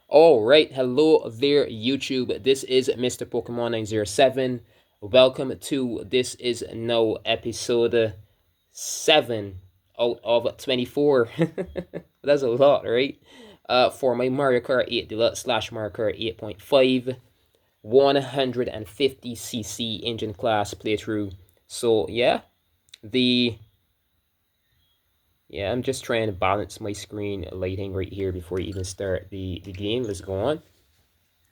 Alright, hello there YouTube. This is Mr. Pokemon 907. Welcome to This Is Now episode 7 out of 24. That's a lot, right? For my Mario Kart 8 Deluxe slash Mario Kart 8.5 150cc engine class playthrough. So the I'm just trying to balance my screen lighting right here before you even start the game. Let's go on.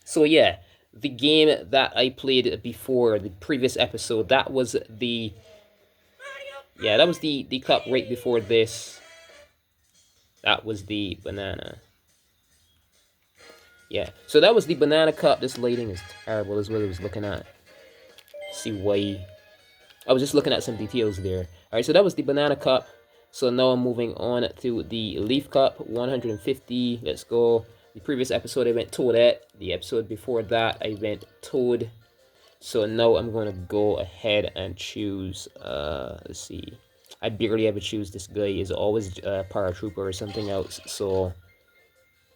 So the game that I played before the previous episode, that was the cup right before this. That was the banana. Yeah, so that was the banana cup. This lighting is terrible, is what I was looking at. See why? I was just looking at some details there. All right, so that was the banana cup. So now I'm moving on to the leaf cup, 150. Let's go. The previous episode I went Toadette. The episode before that I went Toad. So now I'm going to go ahead and choose, let's see. I barely ever choose this guy. Is always Paratrooper or something else. So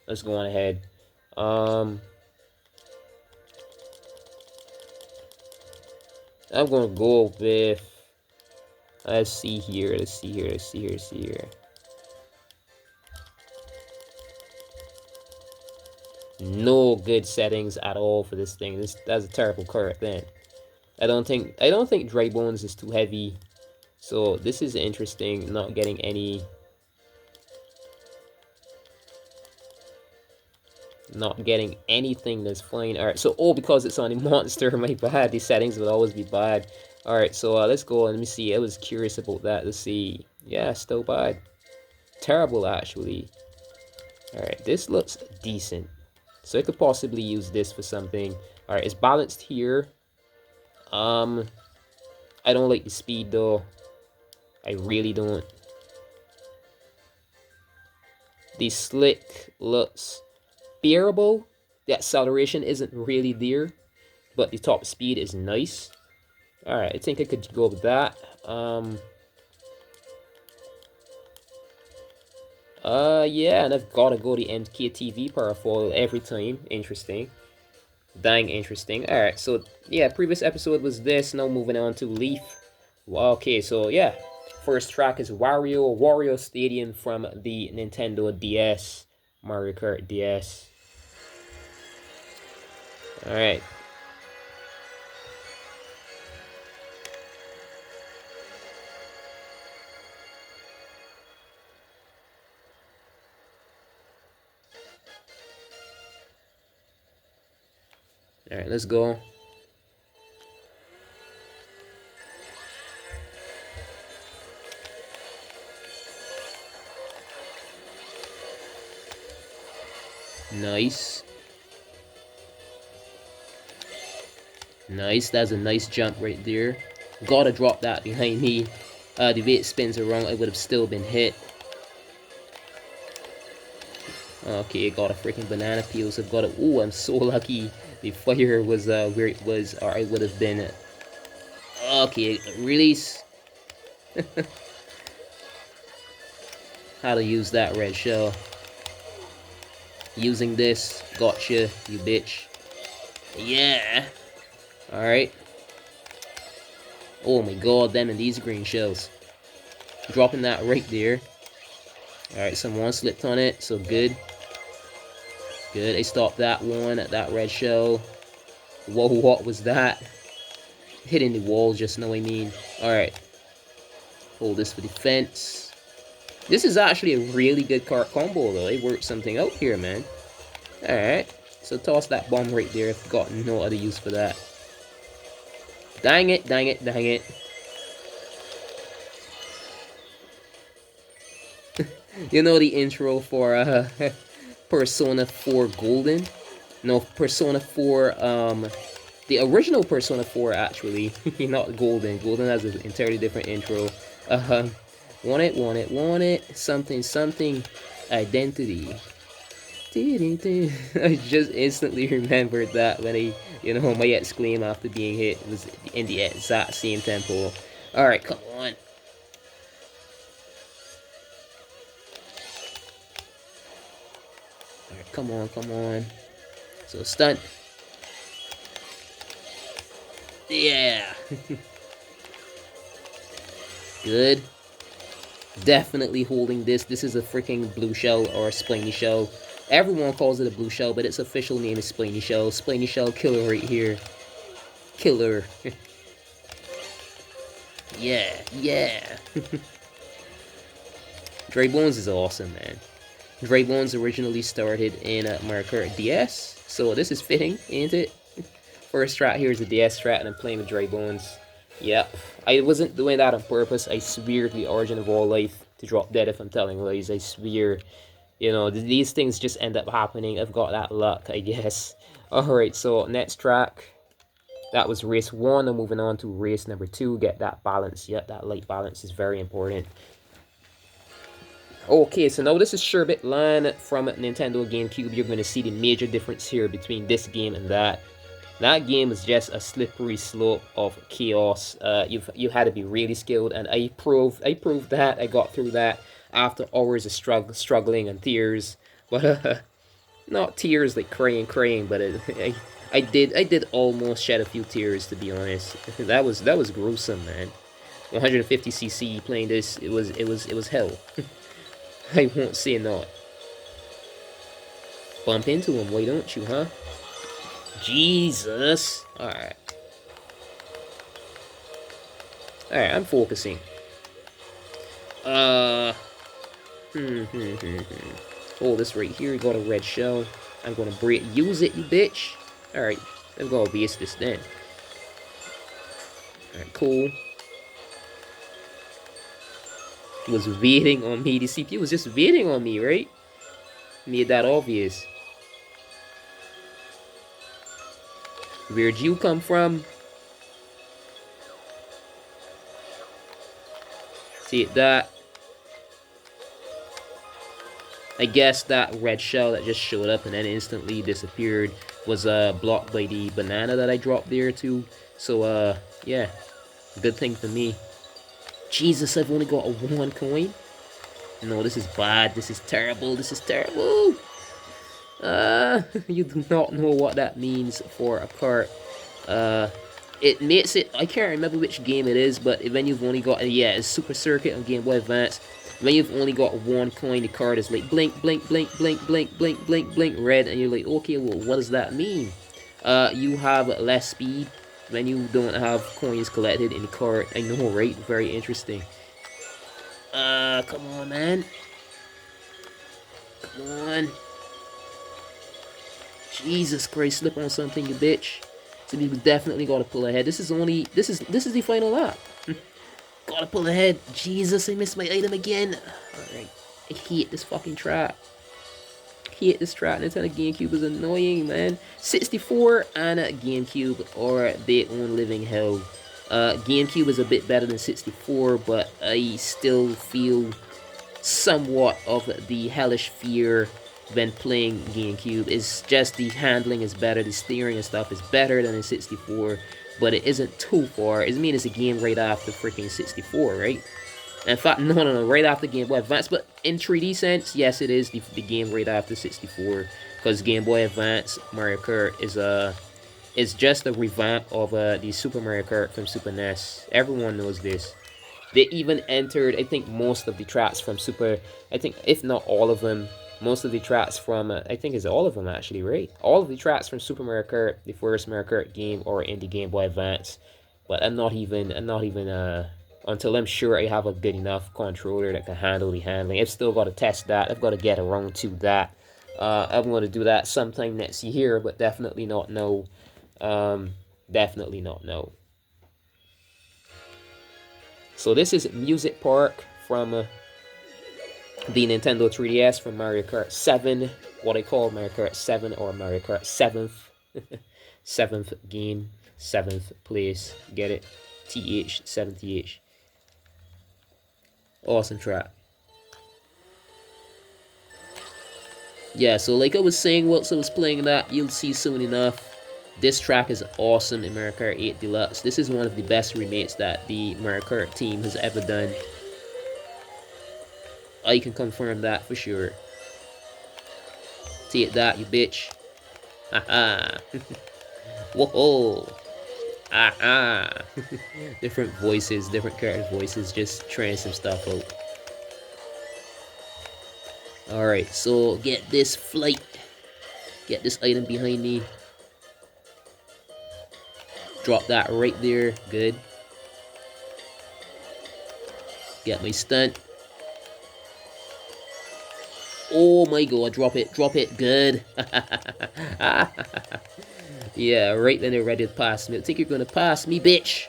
let's go on ahead. I'm going to go with, let's see here. No good settings at all for this thing. That's a terrible card then. I don't think Dry Bones is too heavy. So this is interesting, not getting anything that's fine. Alright, so because it's on a monster, my bad. These settings will always be bad. Alright, so let's go. Let me see. I was curious about that. Let's see. Yeah, still bad. Terrible, actually. Alright, this looks decent. So I could possibly use this for something. Alright, it's balanced here. I don't like the speed, though. I really don't. The slick looks bearable. The acceleration isn't really there, but the top speed is nice. Alright, I think I could go with that. Yeah, and I've gotta go the MKTV power foil every time. Interesting. Dang interesting. Alright, so yeah, previous episode was this. Now moving on to Leaf. Well, okay, so yeah. First track is Wario Stadium from the Nintendo DS. Mario Kart DS. Alright. Alright, let's go. Nice. Nice, that's a nice jump right there. Gotta drop that behind me. The way it spins around, I would have still been hit. Okay, got a freaking banana peel, so I've got it. Oh, I'm so lucky. The fire was where it was, or I would have been. Okay, release. How to use that red shell. Using this, gotcha, you bitch. Yeah. Alright. Oh my god, them and these green shells. Dropping that right there. Alright, someone slipped on it, so good. Good, I stopped that one at that red shell. Whoa, what was that? Hitting the wall just now, I mean. Alright. Hold this for defense. This is actually a really good cart combo, though. They worked something out here, man. Alright. So toss that bomb right there. I've got no other use for that. Dang it, dang it, dang it. You know the intro for Persona 4 Golden? No, Persona 4, the original Persona 4, actually. Not Golden. Golden has an entirely different intro. Want it. Something. Identity. I just instantly remembered that when my exclaim after being hit was in the exact same tempo. Alright, come on. Alright, come on, come on. So stunt. Yeah. Good. Definitely holding this. This is a freaking blue shell or a spliny shell. Everyone calls it a blue shell, but its official name is spliny shell. Spliny shell killer right here. Killer. Yeah, yeah. Dre Bones is awesome, man. Dre Bones originally started in Mario Kart DS, so this is fitting, ain't it? First strat here is the DS strat, and I'm playing with Dre Bones. Yep. I wasn't doing that on purpose. I swear to the origin of all life to drop dead if I'm telling lies. I swear. You know, these things just end up happening. I've got that luck, I guess. Alright, so next track. That was race 1. I'm moving on to race number 2. Get that balance. Yep, that light balance is very important. Okay, so now this is Sherbet Land from Nintendo GameCube. You're going to see the major difference here between this game and that. That game is just a slippery slope of chaos. You had to be really skilled, and I proved that. I got through that after hours of struggling and tears. But not tears like crying, but I did almost shed a few tears, to be honest. That was gruesome, man. 150cc playing this, it was hell. I won't say not. Bump into him, why don't you, huh? Jesus. Alright. Alright, I'm focusing. Hold this right here. You got a red shell. I'm gonna break. Use it, you bitch. Alright, I'm gonna waste this then. Alright, cool. He was waiting on me. The CPU was just waiting on me, right? Made that obvious. Where'd you come from? See that? I guess that red shell that just showed up and then instantly disappeared was blocked by the banana that I dropped there too. So yeah, good thing for me. Jesus, I've only got a 1 coin. No, this is bad. This is terrible. This is terrible. You do not know what that means for a cart. It makes it, I can't remember which game it is, but when you've only got, yeah, it's Super Circuit on Game Boy Advance. When you've only got 1 coin, the card is like blink, blink, blink, blink, blink, blink, blink, blink, red, and you're like, okay, well, what does that mean? You have less speed when you don't have coins collected in the cart. I know, right? Very interesting. Come on, man. Come on. Jesus Christ, slip on something, you bitch. So we definitely gotta pull ahead. This is the final lap. Gotta pull ahead. Jesus, I missed my item again. Alright. I hate this fucking trap. Hate this trap. Nintendo GameCube is annoying, man. 64 and GameCube are their own living hell. GameCube is a bit better than 64, but I still feel somewhat of the hellish fear when playing GameCube. It's just the handling is better, the steering and stuff is better than in 64, but it isn't too far. I mean, it's a game right after freaking 64, right? In fact, no, right after Game Boy Advance, but in 3D sense, yes, it is the game right after 64, because Game Boy Advance Mario Kart is just a revamp of the Super Mario Kart from Super NES. Everyone knows this. They even entered, I think, most of the tracks from Super, I think, if not all of them, most of the tracks from, I think it's all of them actually, right? All of the tracks from Super Mario Kart, the first Mario Kart game, or in the Game Boy Advance. But I'm not even, until I'm sure I have a good enough controller that can handle the handling. I've still got to test that. I've got to get around to that. I'm going to do that sometime next year, but definitely not now. Definitely not now. So this is Music Park from the Nintendo 3DS from Mario Kart 7. What I call Mario Kart 7 or Mario Kart 7th. 7th game, 7th place. Get it? TH, 7th. Awesome track. Yeah, so like I was saying whilst I was playing that, you'll see soon enough. This track is awesome in Mario Kart 8 Deluxe. This is one of the best remakes that the Mario Kart team has ever done. I can confirm that for sure. Take that, you bitch. Haha. Whoa. Aha. Different voices, different character voices, just trying some stuff out. Alright, so get this flight. Get this item behind me. Drop that right there. Good. Get my stunt. Oh my god, drop it, good. Yeah, right then they're ready to pass me. I think you're gonna pass me, bitch.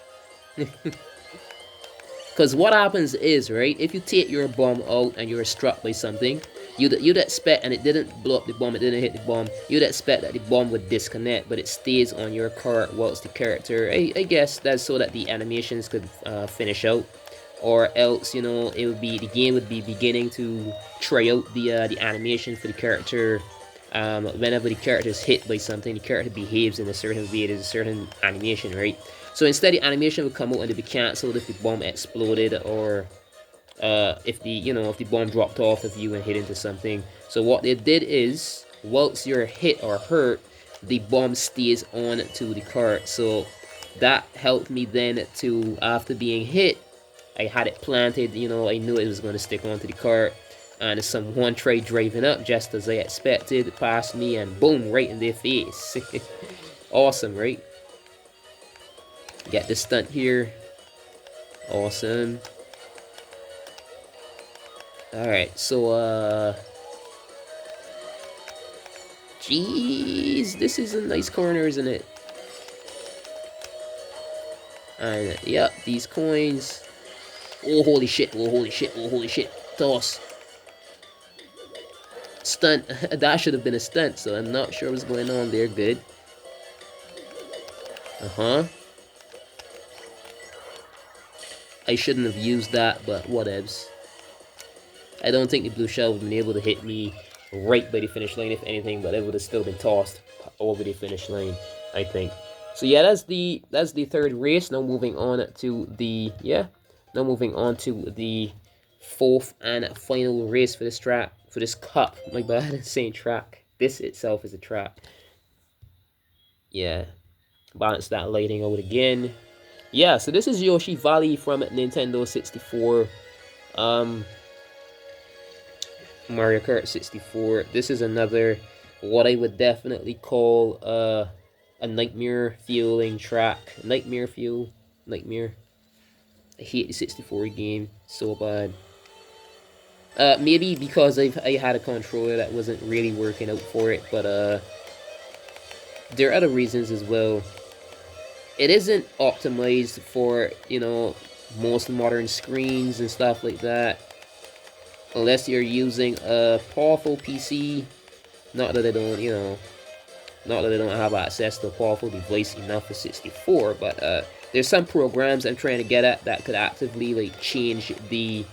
Because what happens is, right, if you take your bomb out and you're struck by something, you'd expect, and it didn't blow up the bomb, it didn't hit the bomb, you'd expect that the bomb would disconnect, but it stays on your cart whilst the character, I guess that's so that the animations could finish out, or else, you know, it would be, the game would be beginning to try out the animation for the character. Whenever the character is hit by something, the character behaves in a certain way, there's a certain animation, right? So instead, the animation would come out and it'd be cancelled if the bomb exploded, or if the bomb dropped off of you and hit into something. So what they did is, whilst you're hit or hurt, the bomb stays on to the cart. So that helped me then to, after being hit, I had it planted, you know, I knew it was going to stick onto the cart. And someone tried driving up just as I expected, past me, and boom, right in their face. Awesome, right? Get the stunt here. Awesome. Alright, so, jeez, this is a nice corner, isn't it? And, yep, these coins. Oh, holy shit, oh, holy shit, oh, holy shit. Toss. Stunt. That should have been a stunt, so I'm not sure what's going on there. Good. I shouldn't have used that, but whatevs. I don't think the blue shell would have been able to hit me right by the finish line, if anything, but it would have still been tossed over the finish line, I think. So yeah, that's the third race. Now moving on to the fourth and final race for this track, for this cup. My bad, I'm saying track. This itself is a track. Yeah. Balance that lighting out again. Yeah, so this is Yoshi Valley from Nintendo 64. Mario Kart 64. This is another, what I would definitely call a nightmare feeling track. Nightmare. I hate the 64 game so bad. Maybe because I had a controller that wasn't really working out for it, but there are other reasons as well. It isn't optimized for, you know, most modern screens and stuff like that, unless you're using a powerful PC. Not that I don't, you know, not that I don't have access to a powerful device enough for 64, but there's some programs I'm trying to get at that could actively like change the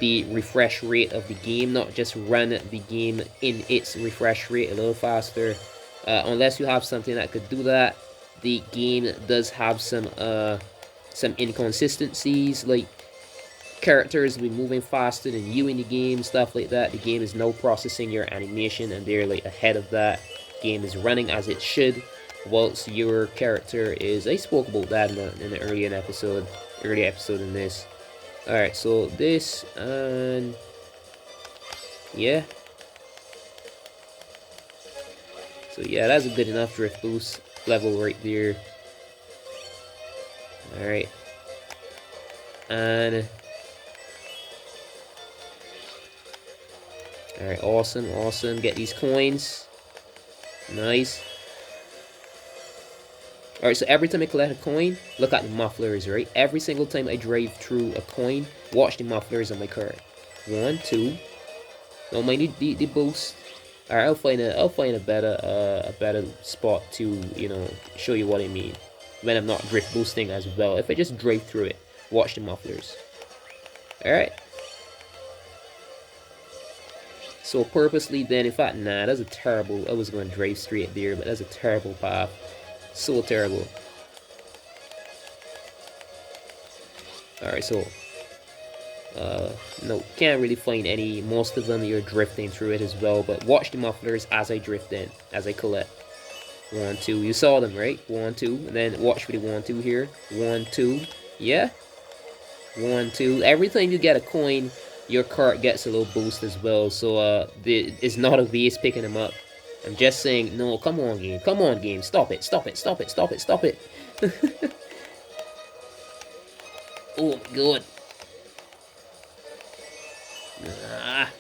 refresh rate of the game, not just run the game in its refresh rate a little faster. Unless you have something that could do that, the game does have some inconsistencies, like characters will be moving faster than you in the game, stuff like that. The game is now processing your animation, and they're like ahead of that. Game is running as it should, whilst your character is. I spoke about that in the early episode in this. Alright, so this, and yeah. So yeah, that's a good enough drift boost level right there. Alright. And alright, awesome. Get these coins. Nice. Alright, so every time I collect a coin, look at the mufflers, right? Every single time I drive through a coin, watch the mufflers on my card. 1, 2. Don't mind the boost. Alright, I'll find a better spot to, you know, show you what I mean when I'm not drift boosting as well. If I just drive through it, watch the mufflers. Alright. So purposely then, in fact, nah, that's a terrible, I was going to drive straight there, but that's a terrible path. So terrible. Alright, so No, can't really find any. Most of them you're drifting through it as well, but watch the mufflers as I drift in, as I collect. 1, 2, you saw them, right? 1, 2, and then watch for the 1, 2 here. 1, 2, yeah. 1, 2. Every time you get a coin, your cart gets a little boost as well. So it's not a waste picking them up. I'm just saying, no, come on game, stop it. Oh my god. Ah.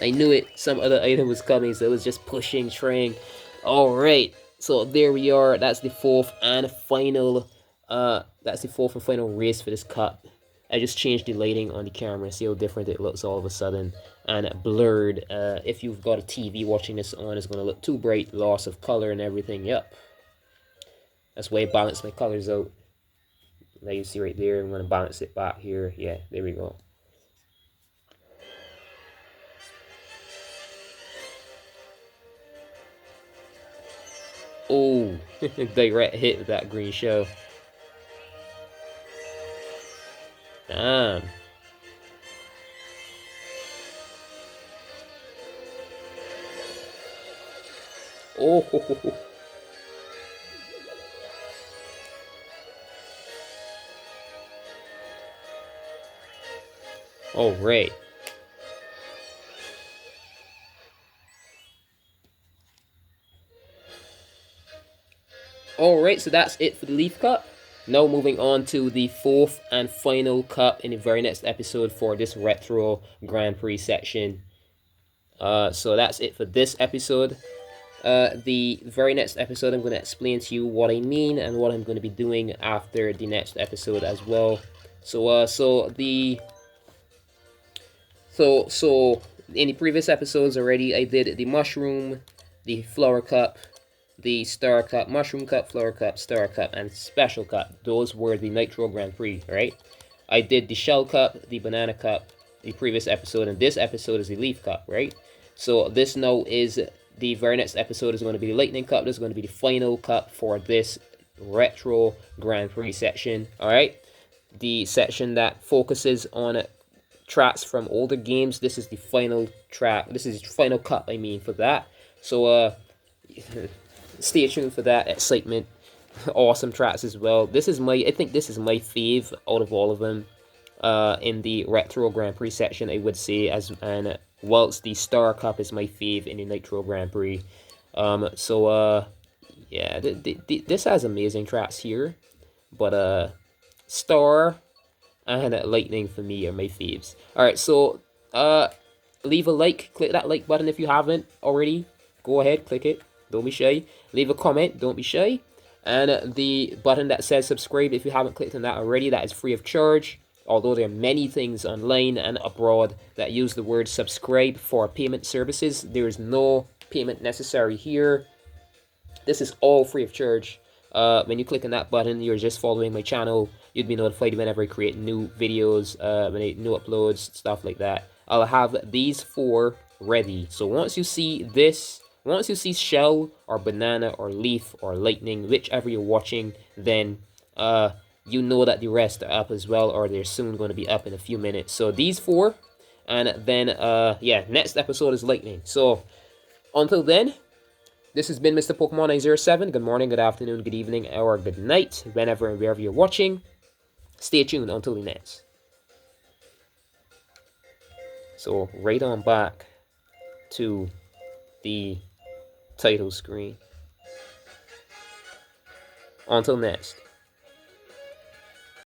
I knew it. Some other item was coming, so it was just pushing, trying. Alright, so there we are. That's the fourth and final race for this cup. I just changed the lighting on the camera, see how different it looks all of a sudden, and blurred. If you've got a TV watching this on, it's going to look too bright, loss of color and everything. Yep, that's why I balance my colors out. Now you see right there, I'm going to balance it back here. Yeah, there we go. Oh, direct hit with that green shell. Damn. Oh. All right. Alright, so that's it for the Leaf Cup. Now moving on to the fourth and final cup in the very next episode for this Retro Grand Prix section. So that's it for this episode. The very next episode, I'm going to explain to you what I mean and what I'm going to be doing after the next episode as well. So in the previous episodes already, I did the Mushroom, the Flower Cup, the Star Cup, Mushroom Cup, Flower Cup, Star Cup, and Special Cup. Those were the Nitro Grand Prix, right? I did the Shell Cup, the Banana Cup, the previous episode, and this episode is the Leaf Cup, right? So this now is the very next episode is going to be the Lightning Cup. This is going to be the final cup for this Retro Grand Prix section, alright? The section that focuses on tracks from older games. This is the final track. This is the final cup, I mean, for that. So, stay tuned for that excitement. Awesome tracks as well. I think this is my fave out of all of them. In the Retro Grand Prix section, I would say, and whilst the Star Cup is my fave in the Nitro Grand Prix. Yeah, this has amazing tracks here, but Star and Lightning for me are my faves. Alright, so leave a like, click that like button if you haven't already. Go ahead, click it. Don't be shy. Leave a comment. Don't be shy. And the button that says subscribe, if you haven't clicked on that already, that is free of charge. Although there are many things online and abroad that use the word subscribe for payment services, there is no payment necessary here. This is all free of charge. When you click on that button, you're just following my channel. You'd be notified whenever I create new videos, new uploads, stuff like that. I'll have these 4 ready. So once you see this, once you see Shell or Banana or Leaf or Lightning, whichever you're watching, then you know that the rest are up as well, or they're soon going to be up in a few minutes. So these 4, and then yeah, next episode is Lightning. So until then, this has been Mr. Pokemon 907. Good morning, good afternoon, good evening, or good night, whenever and wherever you're watching. Stay tuned until the next. So right on back to the title screen. Until next.